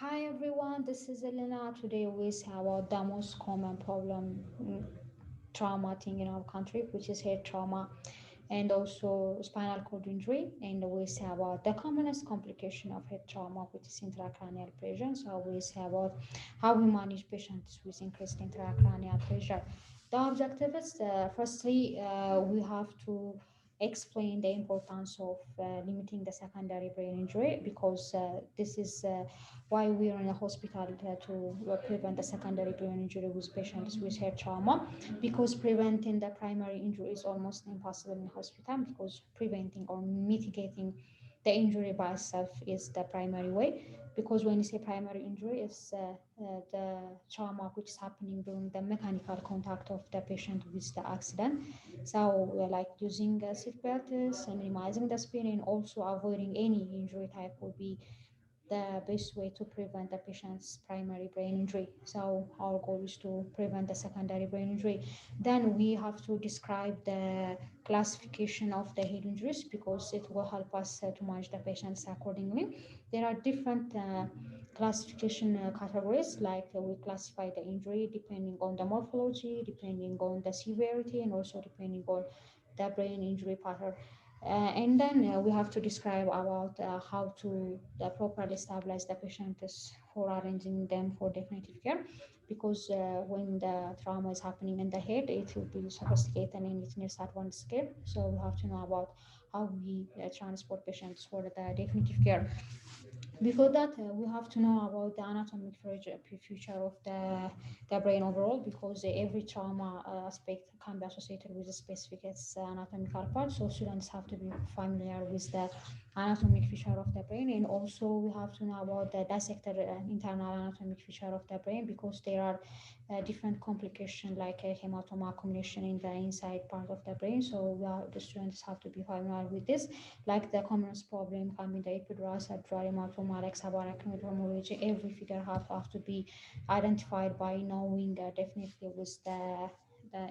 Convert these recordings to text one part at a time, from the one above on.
Hi everyone, this is Elena. Today we say about the most common problem, trauma thing in our country, which is head trauma and also spinal cord injury. And we say about the commonest complication of head trauma, which is intracranial pressure. So we say about how we manage patients with increased intracranial pressure. The objective is, firstly, we have to explain the importance of limiting the secondary brain injury because this is why we are in a hospital to prevent the secondary brain injury with patients with head trauma, because preventing the primary injury is almost impossible in hospital, because preventing or mitigating the injury by itself is the primary way. Because when you say primary injury, it's the trauma which is happening during the mechanical contact of the patient with the accident. So we're like using seat belts and minimizing the spin and also avoiding any injury type would be the best way to prevent the patient's primary brain injury. So our goal is to prevent the secondary brain injury. Then we have to describe the classification of the head injuries because it will help us to manage the patients accordingly. There are different classification categories, like we classify the injury depending on the morphology, depending on the severity, and also depending on the brain injury pattern. And then we have to describe about how to properly stabilize the patients for arranging them for definitive care, because when the trauma is happening in the head, it will be sophisticated and it needs advanced care. So we have to know about how we transport patients for the definitive care. Before that, we have to know about the anatomic feature of the brain overall, because every trauma aspect can be associated with a specific anatomical part. So students have to be familiar with the anatomic feature of the brain, and also we have to know about the dissected internal anatomic feature of the brain, because there are different complications like a hematoma accumulation in the inside part of the brain. So the students have to be familiar with this, like the commonest problem can be the epidural surgery, hematoma, like subarachnoid hemorrhage. Every figure have to be identified by knowing definitely with the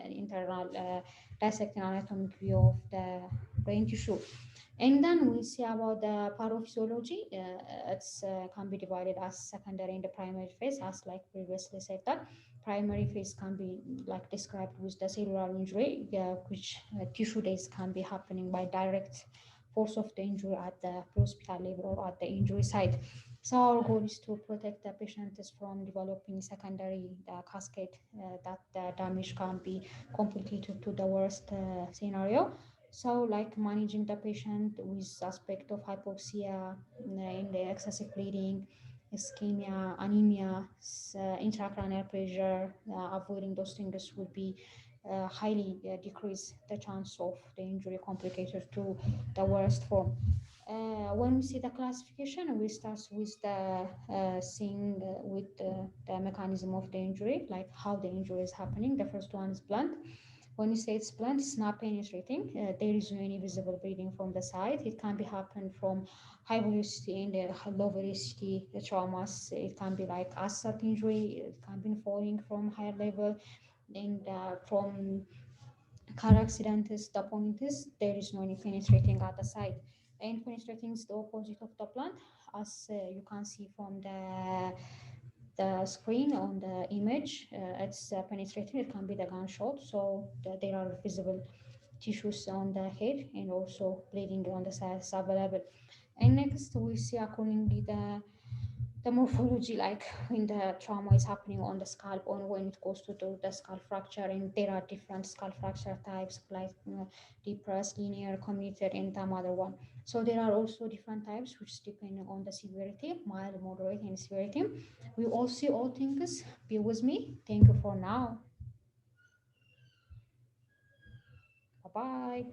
internal dissecting anatomic view of the brain tissue. And then we see about the pathophysiology. It's can be divided as secondary and the primary phase, as like previously said that primary phase can be like described with the cellular injury, which tissue days can be happening by direct force of the injury at the hospital level or at the injury site. So our goal is to protect the patients from developing secondary cascade, that the damage can be complicated to the worst scenario. So, like managing the patient with aspect of hypoxia, in the excessive bleeding, ischemia, anemia, intracranial pressure, avoiding those things would be highly decrease the chance of the injury complicated to the worst form. When we see the classification, we start with the seeing with the mechanism of the injury, like how the injury is happening. The first one is blunt. When you say it's blunt, it's not penetrating. There is no any visible bleeding from the side. It can be happen from high velocity and low velocity traumas. It can be like assault injury. It can be falling from higher level, and from car accidents. The point is there is no any penetrating at the side. And penetrating is the opposite of the blunt, as you can see from the screen on the image. It's penetrating. It can be the gunshot, so there are visible tissues on the head and also bleeding on the side level. And next we see accordingly the morphology, like when the trauma is happening on the scalp or when it goes to the skull fracture. And there are different skull fracture types, like depressed, linear, comminuted, and some other one. So there are also different types which depending on the severity, mild, moderate, and severity. We all see all things. Be with me. Thank you for now. Bye bye.